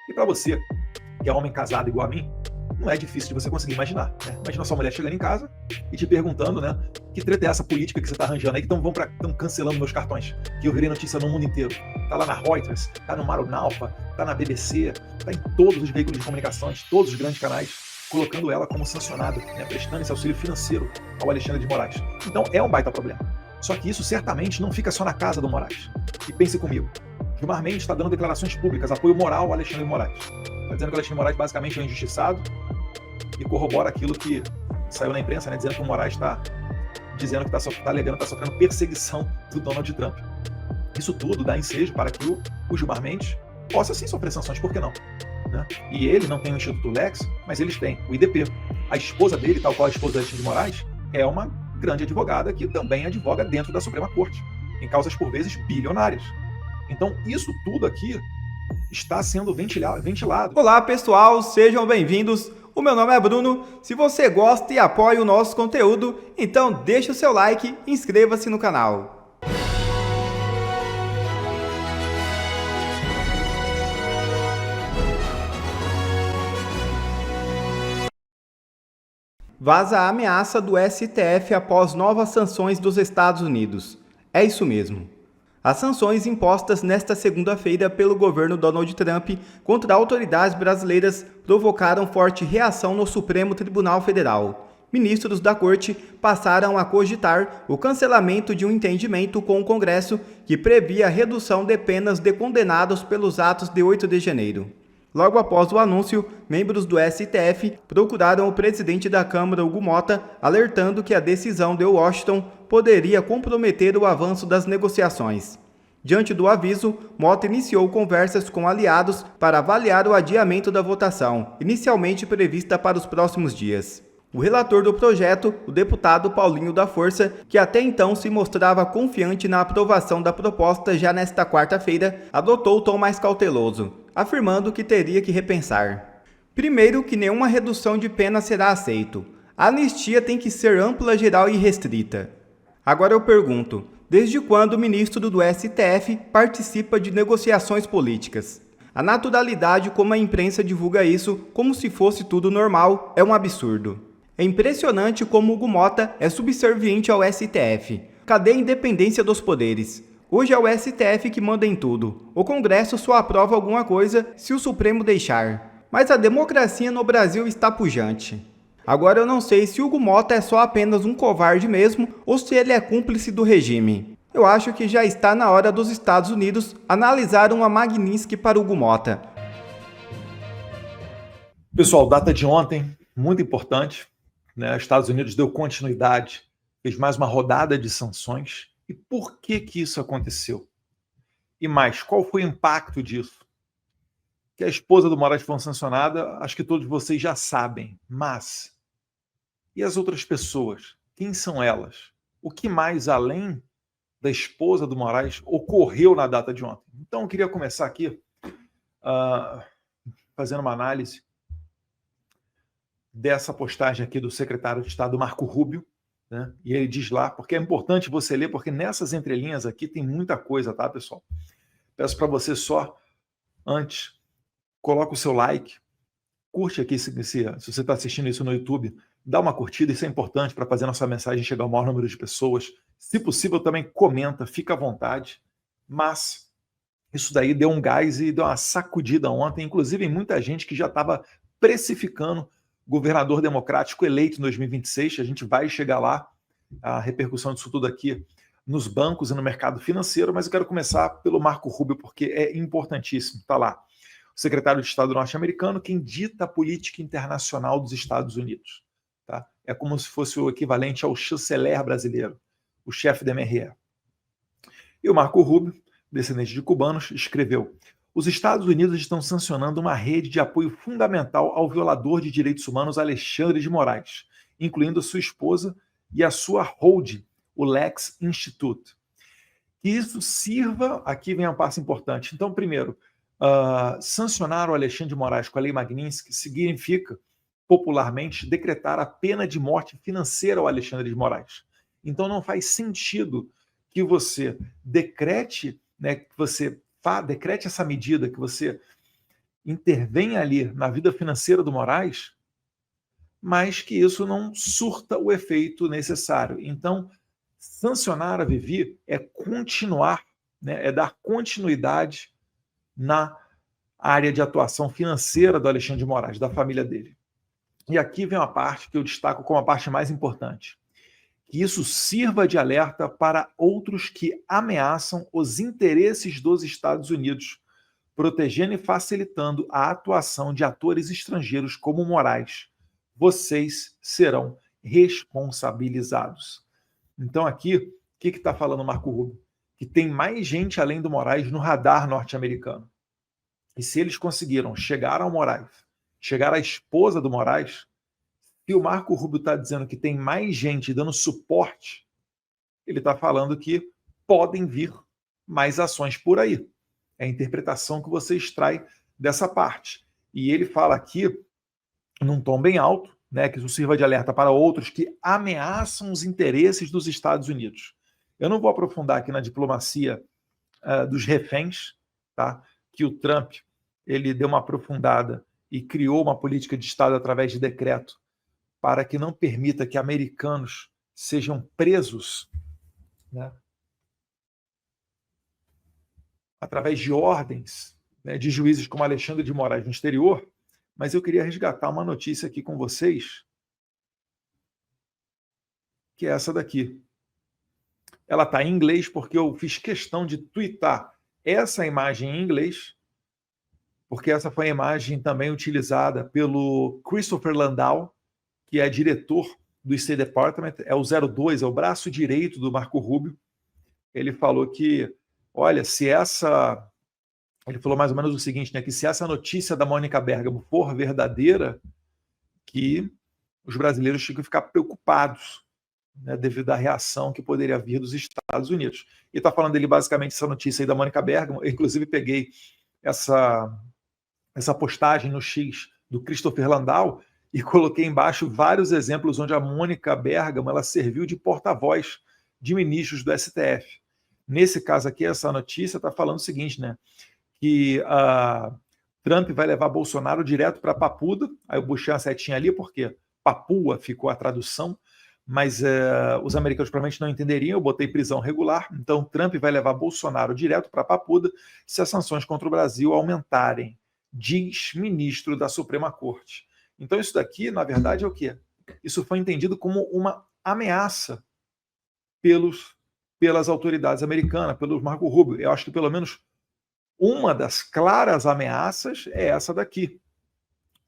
E para você, que é homem casado igual a mim, não é difícil de você conseguir imaginar, né? Imagina sua mulher chegando em casa e te perguntando, né? Que treta é essa política que você está arranjando aí, que estão cancelando meus cartões, que eu virei notícia no mundo inteiro. Tá lá na Reuters, tá no Maronalpa, tá na BBC, tá em todos os veículos de comunicação, de todos os grandes canais, colocando ela como sancionada, né? Prestando esse auxílio financeiro ao Alexandre de Moraes. Então é um baita problema. Só que isso certamente não fica só na casa do Moraes. E pense comigo, Gilmar Mendes está dando declarações públicas, apoio moral ao Alexandre de Moraes. Está dizendo que o Alexandre de Moraes basicamente é um injustiçado e corrobora aquilo que saiu na imprensa, né, dizendo que o Moraes está dizendo que está alegando que está sofrendo perseguição do Donald Trump. Isso tudo dá ensejo para que o Gilmar Mendes possa sim sofrer sanções, por que não? Né? E ele não tem o Instituto Lex, mas eles têm o IDP. A esposa dele, tal qual a esposa do Alexandre de Moraes, é uma grande advogada que também advoga dentro da Suprema Corte, em causas por vezes bilionárias. Então, isso tudo aqui está sendo ventilado. Olá pessoal, sejam bem-vindos. O meu nome é Bruno. Se você gosta e apoia o nosso conteúdo, então deixa o seu like e inscreva-se no canal. Vaza a ameaça do STF após novas sanções dos Estados Unidos. É isso mesmo. As sanções impostas nesta segunda-feira pelo governo Donald Trump contra autoridades brasileiras provocaram forte reação no Supremo Tribunal Federal. Ministros da Corte passaram a cogitar o cancelamento de um entendimento com o Congresso que previa a redução de penas de condenados pelos atos de 8 de janeiro. Logo após o anúncio, membros do STF procuraram o presidente da Câmara, Hugo Mota, alertando que a decisão de Washington poderia comprometer o avanço das negociações. Diante do aviso, Mota iniciou conversas com aliados para avaliar o adiamento da votação, inicialmente prevista para os próximos dias. O relator do projeto, o deputado Paulinho da Força, que até então se mostrava confiante na aprovação da proposta já nesta quarta-feira, adotou o tom mais cauteloso, afirmando que teria que repensar. Primeiro, que nenhuma redução de pena será aceito. A anistia tem que ser ampla, geral e restrita. Agora eu pergunto, desde quando o ministro do STF participa de negociações políticas? A naturalidade como a imprensa divulga isso, como se fosse tudo normal, é um absurdo. É impressionante como Hugo Mota é subserviente ao STF. Cadê a independência dos poderes? Hoje é o STF que manda em tudo. O Congresso só aprova alguma coisa se o Supremo deixar. Mas a democracia no Brasil está pujante. Agora eu não sei se Hugo Mota é só apenas um covarde mesmo ou se ele é cúmplice do regime. Eu acho que já está na hora dos Estados Unidos analisar uma Magnitsky para Hugo Mota. Pessoal, data de ontem, muito importante, né? Os Estados Unidos deu continuidade, fez mais uma rodada de sanções. E por que isso aconteceu? E mais, qual foi o impacto disso? Que a esposa do Moraes foi sancionada, acho que todos vocês já sabem. Mas, e as outras pessoas? Quem são elas? O que mais, além da esposa do Moraes, ocorreu na data de ontem? Então, eu queria começar aqui fazendo uma análise dessa postagem aqui do secretário de Estado, Marco Rubio, né? E ele diz lá, porque é importante você ler, porque nessas entrelinhas aqui tem muita coisa, tá, pessoal? Peço para você só, antes, coloca o seu like, curte aqui, se você está assistindo isso no YouTube, dá uma curtida, isso é importante para fazer nossa mensagem chegar ao maior número de pessoas. Se possível, também comenta, fica à vontade. Mas isso daí deu um gás e deu uma sacudida ontem, inclusive em muita gente que já estava precificando governador democrático eleito em 2026, a gente vai chegar lá, a repercussão disso tudo aqui nos bancos e no mercado financeiro, mas eu quero começar pelo Marco Rubio, porque é importantíssimo, está lá. O secretário de Estado norte-americano, quem dita a política internacional dos Estados Unidos. Tá? É como se fosse o equivalente ao chanceler brasileiro, o chefe da MRE. E o Marco Rubio, descendente de cubanos, escreveu: os Estados Unidos estão sancionando uma rede de apoio fundamental ao violador de direitos humanos Alexandre de Moraes, incluindo a sua esposa e a sua holding, o Lex Institute. Que isso sirva, aqui vem a parte importante. Então, primeiro, sancionar o Alexandre de Moraes com a Lei Magnitsky significa, popularmente, decretar a pena de morte financeira ao Alexandre de Moraes. Então, não faz sentido que você decrete, né, que você decrete essa medida, que você intervém ali na vida financeira do Moraes, mas que isso não surta o efeito necessário. Então, sancionar a Vivi é continuar, né, é dar continuidade na área de atuação financeira do Alexandre de Moraes, da família dele. E aqui vem uma parte que eu destaco como a parte mais importante. Que isso sirva de alerta para outros que ameaçam os interesses dos Estados Unidos, protegendo e facilitando a atuação de atores estrangeiros como Moraes. Vocês serão responsabilizados. Então aqui, o que está falando o Marco Rubio? Que tem mais gente além do Moraes no radar norte-americano. E se eles conseguiram chegar ao Moraes, chegar à esposa do Moraes, se o Marco Rubio está dizendo que tem mais gente dando suporte, ele está falando que podem vir mais ações por aí. É a interpretação que você extrai dessa parte. E ele fala aqui, num tom bem alto, né, que isso sirva de alerta para outros que ameaçam os interesses dos Estados Unidos. Eu não vou aprofundar aqui na diplomacia dos reféns, tá? Que o Trump ele deu uma aprofundada e criou uma política de Estado através de decreto para que não permita que americanos sejam presos, né, através de ordens, né, de juízes como Alexandre de Moraes no exterior. Mas eu queria resgatar uma notícia aqui com vocês, que é essa daqui. Ela está em inglês porque eu fiz questão de twittar essa imagem em inglês, porque essa foi a imagem também utilizada pelo Christopher Landau, que é diretor do State Department, é o 02, é o braço direito do Marco Rubio. Ele falou que, olha, se essa... Ele falou mais ou menos o seguinte, né, que se essa notícia da Mônica Bergamo for verdadeira, que os brasileiros tinham que ficar preocupados, né, devido à reação que poderia vir dos Estados Unidos. E está falando dele basicamente essa notícia aí da Mônica Bergamo. Eu, inclusive, peguei essa postagem no X do Christopher Landau e coloquei embaixo vários exemplos onde a Mônica Bergamo ela serviu de porta-voz de ministros do STF. Nesse caso aqui, essa notícia está falando o seguinte, né? Que Trump vai levar Bolsonaro direto para Papuda. Aí eu puxei uma setinha ali, porque Papua ficou a tradução, mas os americanos provavelmente não entenderiam, eu botei prisão regular. Então Trump vai levar Bolsonaro direto para Papuda se as sanções contra o Brasil aumentarem, diz ministro da Suprema Corte. Então isso daqui, na verdade, é o quê? Isso foi entendido como uma ameaça pelas autoridades americanas, pelo Marco Rubio. Eu acho que pelo menos uma das claras ameaças é essa daqui.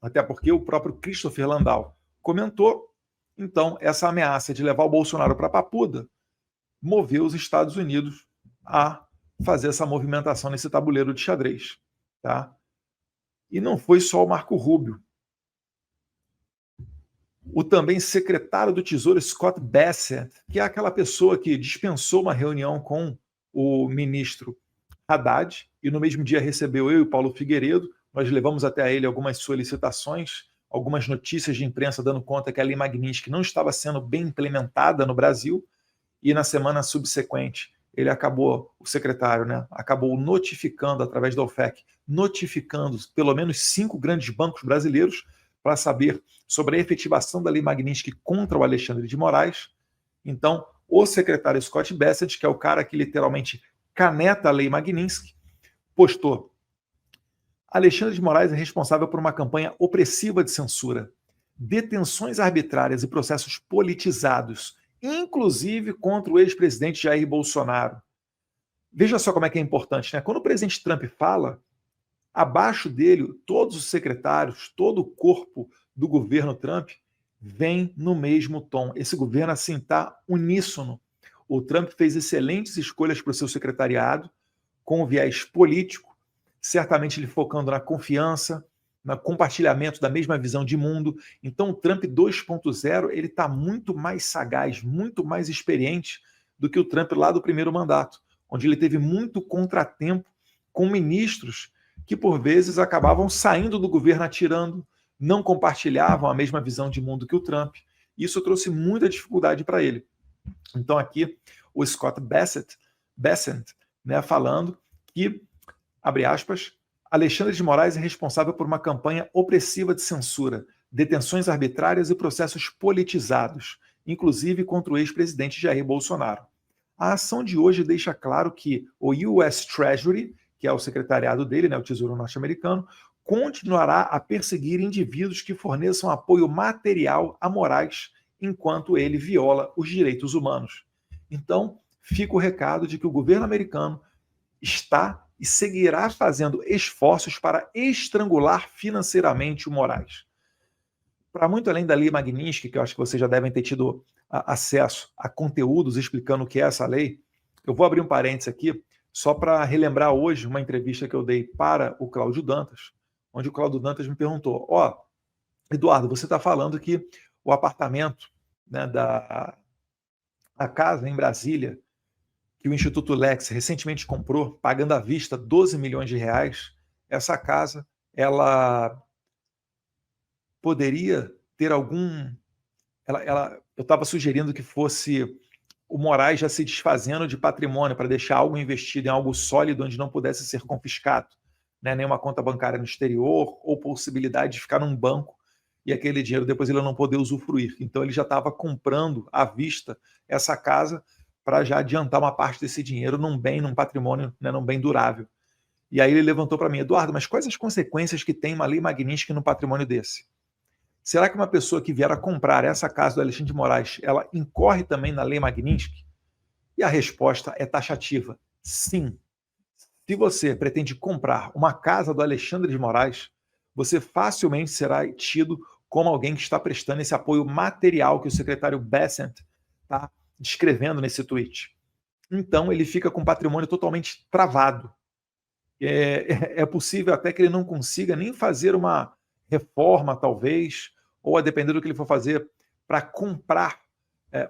Até porque o próprio Christopher Landau comentou. Então, essa ameaça de levar o Bolsonaro para Papuda moveu os Estados Unidos a fazer essa movimentação nesse tabuleiro de xadrez. Tá? E não foi só o Marco Rubio. O também secretário do Tesouro, Scott Bassett, que é aquela pessoa que dispensou uma reunião com o ministro Haddad, e no mesmo dia recebeu eu e Paulo Figueiredo. Nós levamos até a ele algumas solicitações, algumas notícias de imprensa dando conta que a Lei Magnitsky não estava sendo bem implementada no Brasil, e na semana subsequente ele acabou, o secretário, né, acabou notificando, através da OFAC, notificando pelo menos 5 grandes bancos brasileiros para saber sobre a efetivação da Lei Magnitsky contra o Alexandre de Moraes. Então, o secretário Scott Bassett, que é o cara que literalmente caneta a Lei Magnitsky, postou: Alexandre de Moraes é responsável por uma campanha opressiva de censura, detenções arbitrárias e processos politizados, inclusive contra o ex-presidente Jair Bolsonaro. Veja só como é que é importante, né? Quando o presidente Trump fala, abaixo dele, todos os secretários, todo o corpo do governo Trump vem no mesmo tom. Esse governo, assim, está uníssono. O Trump fez excelentes escolhas para o seu secretariado, com viés político, certamente ele focando na confiança, no compartilhamento da mesma visão de mundo. Então o Trump 2.0 ele está muito mais sagaz, muito mais experiente do que o Trump lá do primeiro mandato, onde ele teve muito contratempo com ministros que por vezes acabavam saindo do governo atirando, não compartilhavam a mesma visão de mundo que o Trump. Isso trouxe muita dificuldade para ele. Então aqui o Scott Bassett, né, falando que, abre aspas, Alexandre de Moraes é responsável por uma campanha opressiva de censura, detenções arbitrárias e processos politizados, inclusive contra o ex-presidente Jair Bolsonaro. A ação de hoje deixa claro que o US Treasury, que é o secretariado dele, né, o Tesouro norte-americano, continuará a perseguir indivíduos que forneçam apoio material a Moraes enquanto ele viola os direitos humanos. Então, fica o recado de que o governo americano está e seguirá fazendo esforços para estrangular financeiramente o Moraes. Para muito além da lei Magnitsky, que eu acho que vocês já devem ter tido acesso a conteúdos explicando o que é essa lei, eu vou abrir um parênteses aqui, só para relembrar hoje uma entrevista que eu dei para o Cláudio Dantas, onde o Cláudio Dantas me perguntou, Eduardo, você está falando que o apartamento, né, a casa em Brasília, que o Instituto Lex recentemente comprou, pagando à vista 12 milhões de reais, essa casa, ela poderia ter algum... eu estava sugerindo que fosse o Moraes já se desfazendo de patrimônio para deixar algo investido em algo sólido onde não pudesse ser confiscado, né? Nenhuma conta bancária no exterior ou possibilidade de ficar num banco e aquele dinheiro depois ele não poder usufruir. Então ele já estava comprando à vista essa casa para já adiantar uma parte desse dinheiro num bem, num patrimônio, né, num bem durável. E aí ele levantou para mim, Eduardo, mas quais as consequências que tem uma lei Magnitsky no patrimônio desse? Será que uma pessoa que vier a comprar essa casa do Alexandre de Moraes, ela incorre também na lei Magnitsky? E a resposta é taxativa, sim. Se você pretende comprar uma casa do Alexandre de Moraes, você facilmente será tido como alguém que está prestando esse apoio material que o secretário Bessent está descrevendo nesse tweet. Então, ele fica com o patrimônio totalmente travado. É possível até que ele não consiga nem fazer uma reforma, talvez, ou a depender do que ele for fazer para comprar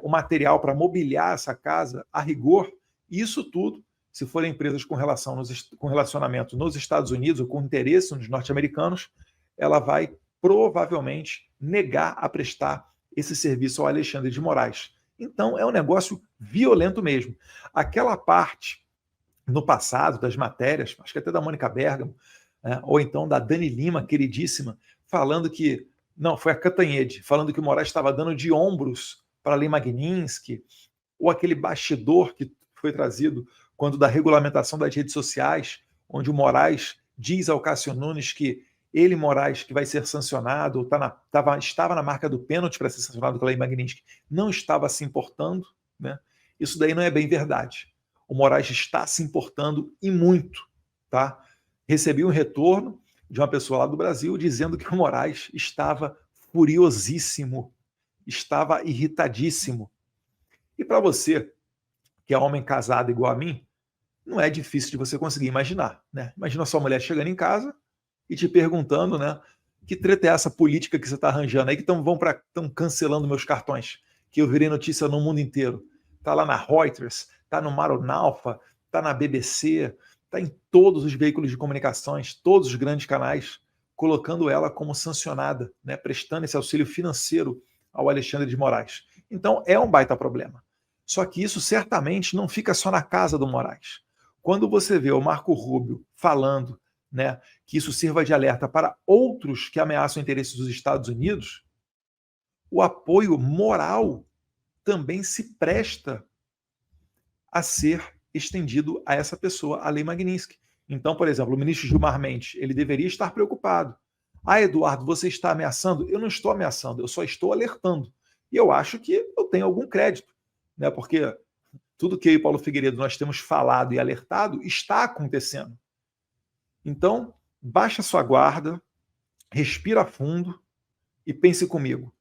o material para mobiliar essa casa, a rigor, isso tudo, se forem empresas com relacionamento nos Estados Unidos ou com interesse nos norte-americanos, ela vai provavelmente negar a prestar esse serviço ao Alexandre de Moraes. Então, é um negócio violento mesmo. Aquela parte, no passado, das matérias, acho que até da Mônica Bergamo, ou então da Dani Lima, queridíssima, falando que, não, foi a Cantanhede, falando que o Moraes estava dando de ombros para a lei Magnitsky, ou aquele bastidor que foi trazido quando da regulamentação das redes sociais, onde o Moraes diz ao Cássio Nunes que ele, Moraes, que vai ser sancionado, ou estava na marca do pênalti para ser sancionado pela lei Magnitsky, não estava se importando, né? Isso daí não é bem verdade. O Moraes está se importando e muito, tá? Recebi um retorno de uma pessoa lá do Brasil dizendo que o Moraes estava furiosíssimo, estava irritadíssimo. E para você, que é homem casado igual a mim, não é difícil de você conseguir imaginar, né? Imagina a sua mulher chegando em casa e te perguntando, né, que treta é essa política que você está arranjando aí, que estão cancelando meus cartões, que eu virei notícia no mundo inteiro. Está lá na Reuters, está no Maronalfa, está na BBC, está em todos os veículos de comunicações, todos os grandes canais, colocando ela como sancionada, né, prestando esse auxílio financeiro ao Alexandre de Moraes. Então, é um baita problema. Só que isso certamente não fica só na casa do Moraes. Quando você vê o Marco Rubio falando, né, que isso sirva de alerta para outros que ameaçam interesses dos Estados Unidos, o apoio moral também se presta a ser estendido a essa pessoa, a lei Magnitsky. Então, por exemplo, o ministro Gilmar Mendes, ele deveria estar preocupado. Eduardo, você está ameaçando? Eu não estou ameaçando, eu só estou alertando. E eu acho que eu tenho algum crédito, né, porque tudo que eu e Paulo Figueiredo nós temos falado e alertado está acontecendo. Então, baixa sua guarda, respira fundo e pense comigo.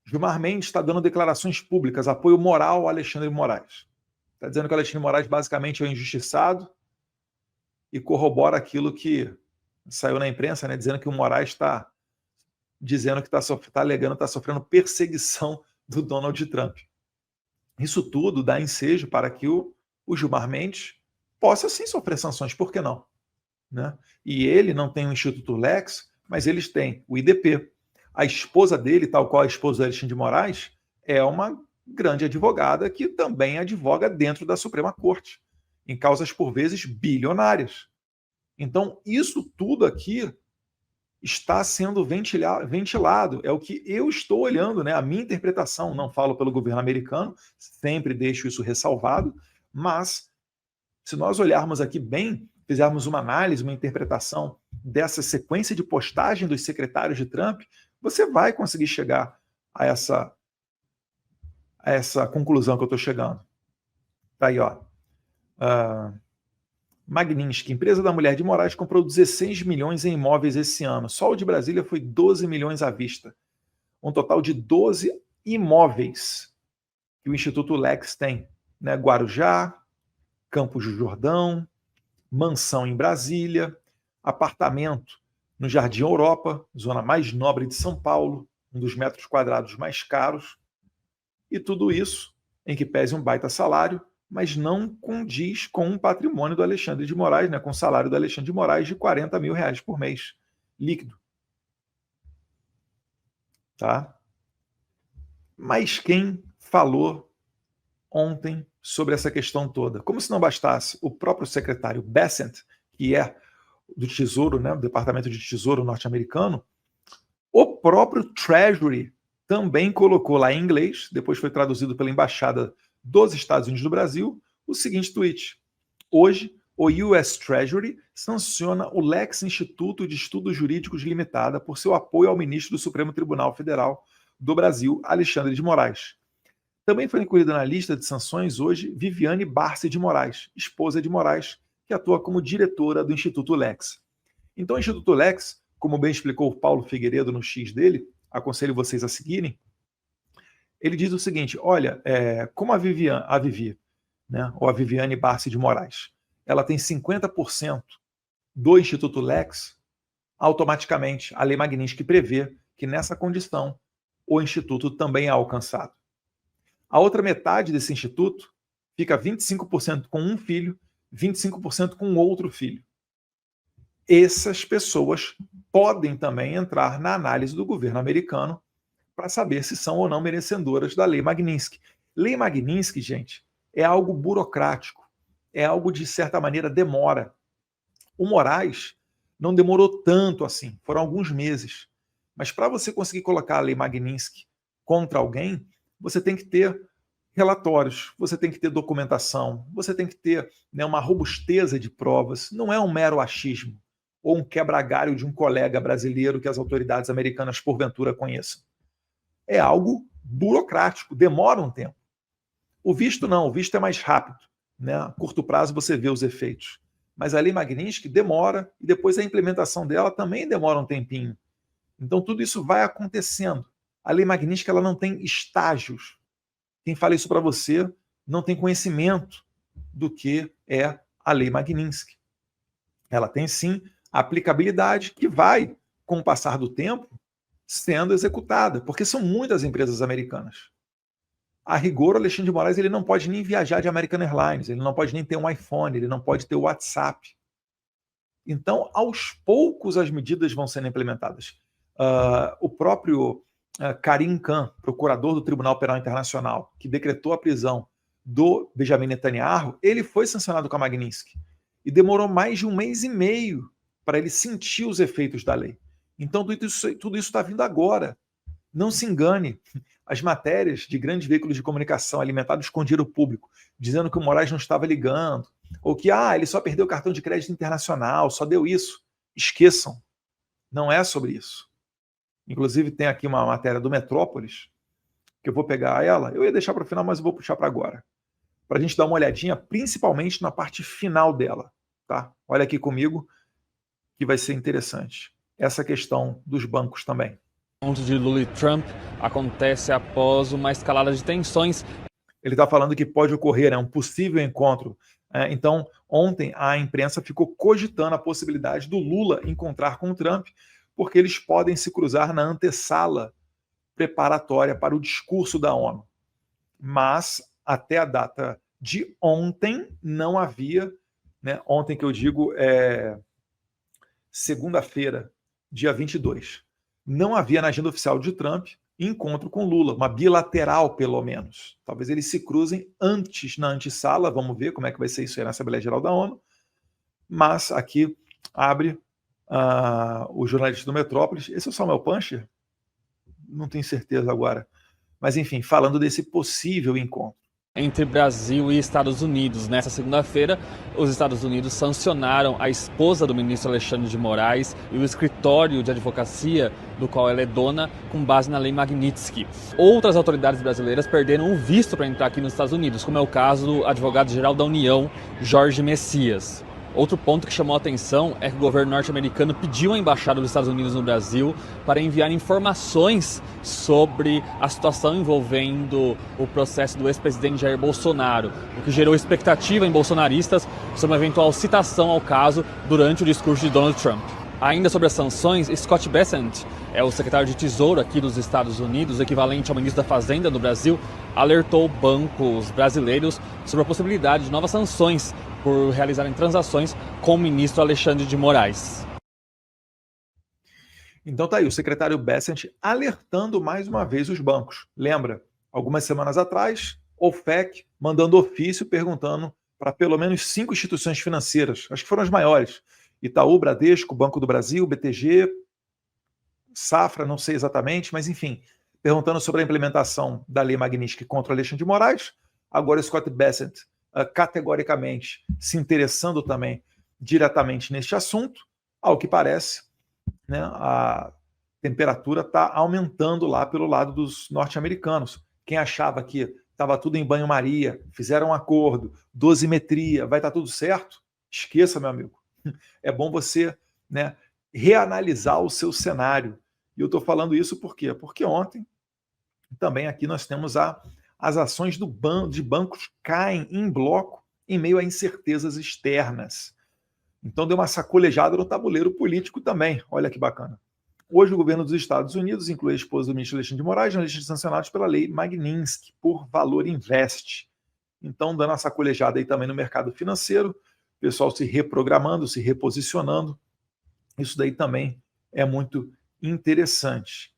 Gilmar Mendes está dando declarações públicas, apoio moral ao Alexandre de Moraes. Está dizendo que o Alexandre de Moraes basicamente é um injustiçado e corrobora aquilo que saiu na imprensa, né, dizendo que o Moraes está dizendo que está alegando, está sofrendo perseguição do Donald Trump. Isso tudo dá ensejo para que o Gilmar Mendes possa sim sofrer sanções, por que não? Né? E ele não tem o Instituto Lex, mas eles têm o IDP. A esposa dele, tal qual a esposa do Alexandre de Moraes, é uma grande advogada que também advoga dentro da Suprema Corte, em causas por vezes bilionárias. Então, isso tudo aqui está sendo ventilado. É o que eu estou olhando, né? A minha interpretação. Não falo pelo governo americano, sempre deixo isso ressalvado, mas se nós olharmos aqui bem, fizermos uma análise, uma interpretação dessa sequência de postagem dos secretários de Trump, você vai conseguir chegar a essa conclusão que eu estou chegando. Tá aí, ó. Magnitsky, empresa da mulher de Moraes, comprou 16 milhões em imóveis esse ano. Só o de Brasília foi 12 milhões à vista. Um total de 12 imóveis que o Instituto Lex tem, né? Guarujá, Campos do Jordão, mansão em Brasília, apartamento no Jardim Europa, zona mais nobre de São Paulo, um dos metros quadrados mais caros, e tudo isso, em que pese um baita salário, mas não condiz com o patrimônio do Alexandre de Moraes, né, com o salário do Alexandre de Moraes de R$40 mil por mês, líquido. Tá? Mas quem falou ontem sobre essa questão toda? Como se não bastasse, o próprio secretário Bessent, que é do Tesouro, né, do Departamento de Tesouro norte-americano, o próprio Treasury também colocou lá em inglês, depois foi traduzido pela Embaixada dos Estados Unidos do Brasil, o seguinte tweet: hoje, o US Treasury sanciona o Lex Instituto de Estudos Jurídicos Limitada por seu apoio ao ministro do Supremo Tribunal Federal do Brasil, Alexandre de Moraes. Também foi incluída na lista de sanções hoje Viviane Barsi de Moraes, esposa de Moraes, que atua como diretora do Instituto Lex. Então, o Instituto Lex, como bem explicou o Paulo Figueiredo no X dele, aconselho vocês a seguirem, ele diz o seguinte: olha, como a Vivi, né, ou a Viviane Barsi de Moraes, ela tem 50% do Instituto Lex, automaticamente a Lei Magnitsky prevê que nessa condição o Instituto também é alcançado. A outra metade desse Instituto fica 25% com um filho, 25% com outro filho. Essas pessoas podem também entrar na análise do governo americano para saber se são ou não merecedoras da Lei Magnitsky. Lei Magnitsky, gente, é algo burocrático, é algo de certa maneira demora. O Moraes não demorou tanto assim, foram alguns meses. Mas para você conseguir colocar a Lei Magnitsky contra alguém, você tem que ter relatórios, você tem que ter documentação, você tem que ter, né, uma robusteza de provas, não é um mero achismo ou um quebra-galho de um colega brasileiro que as autoridades americanas porventura conheçam. É algo burocrático, demora um tempo. O visto não, o visto é mais rápido, né? A curto prazo você vê os efeitos. Mas a Lei Magnitsky demora e depois a implementação dela também demora um tempinho. Então tudo isso vai acontecendo. A Lei Magnitsky ela não tem estágios. Quem fala isso para você não tem conhecimento do que é a Lei Magnitsky. Ela tem sim a aplicabilidade que vai, com o passar do tempo, sendo executada, porque são muitas empresas americanas. A rigor, o Alexandre de Moraes ele não pode nem viajar de American Airlines, ele não pode nem ter um iPhone, ele não pode ter o WhatsApp. Então, aos poucos, as medidas vão sendo implementadas. O próprio Karim Khan, procurador do Tribunal Penal Internacional, que decretou a prisão do Benjamin Netanyahu, ele foi sancionado com a Magnitsky. E demorou mais de 1 mês e meio para ele sentir os efeitos da lei. Então, tudo isso está vindo agora. Não se engane. As matérias de grandes veículos de comunicação alimentados com dinheiro público, dizendo que o Moraes não estava ligando, ou que ele só perdeu o cartão de crédito internacional, só deu isso. Esqueçam. Não é sobre isso. Inclusive, tem aqui uma matéria do Metrópolis, que eu vou pegar ela, eu ia deixar para o final, mas eu vou puxar para agora, para a gente dar uma olhadinha, principalmente na parte final dela. Tá? Olha aqui comigo, que vai ser interessante. Essa questão dos bancos também. O encontro de Lula e Trump acontece após uma escalada de tensões. Ele está falando que pode ocorrer, um possível encontro. Então, ontem a imprensa ficou cogitando a possibilidade do Lula encontrar com o Trump, porque eles podem se cruzar na antessala preparatória para o discurso da ONU. Mas, até a data de ontem, não havia, né, ontem que eu digo segunda-feira, dia 22, não havia na agenda oficial de Trump encontro com Lula, uma bilateral pelo menos. Talvez eles se cruzem antes na antessala, vamos ver como é que vai ser isso aí na Assembleia Geral da ONU, mas aqui abre o jornalista do Metrópolis. Esse é o Samuel Pancher? Não tenho certeza agora. Mas, enfim, falando desse possível encontro entre Brasil e Estados Unidos. Nessa segunda-feira, os Estados Unidos sancionaram a esposa do ministro Alexandre de Moraes e o escritório de advocacia do qual ela é dona, com base na lei Magnitsky. Outras autoridades brasileiras perderam o visto para entrar aqui nos Estados Unidos, como é o caso do advogado-geral da União, Jorge Messias. Outro ponto que chamou a atenção é que o governo norte-americano pediu à Embaixada dos Estados Unidos no Brasil para enviar informações sobre a situação envolvendo o processo do ex-presidente Jair Bolsonaro, o que gerou expectativa em bolsonaristas sobre uma eventual citação ao caso durante o discurso de Donald Trump. Ainda sobre as sanções, Scott Bessent, o secretário de Tesouro aqui dos Estados Unidos, equivalente ao ministro da Fazenda no Brasil, alertou bancos brasileiros sobre a possibilidade de novas sanções por realizarem transações com o ministro Alexandre de Moraes. Então tá aí, o secretário Bessent alertando mais uma vez os bancos. Lembra, algumas semanas atrás, o FEC mandando ofício perguntando para pelo menos 5 instituições financeiras, acho que foram as maiores, Itaú, Bradesco, Banco do Brasil, BTG, Safra, não sei exatamente, mas enfim, perguntando sobre a implementação da lei Magnitsky contra o Alexandre de Moraes. Agora o Scott Bessent categoricamente se interessando também diretamente neste assunto. Ao que parece, né, a temperatura está aumentando lá pelo lado dos norte-americanos. Quem achava que estava tudo em banho-maria, fizeram um acordo, dosimetria, vai estar tudo certo? Esqueça, meu amigo. É bom você, né, reanalisar o seu cenário. E eu estou falando isso por quê? Porque ontem também aqui nós temos as ações de bancos caem em bloco em meio a incertezas externas. Então deu uma sacolejada no tabuleiro político também. Olha que bacana. Hoje o governo dos Estados Unidos inclui a esposa do ministro Alexandre de Moraes na lista de sancionados pela lei Magnitsky por Valor Invest. Então dando uma sacolejada aí também no mercado financeiro, o pessoal se reprogramando, se reposicionando. Isso daí também é muito interessante.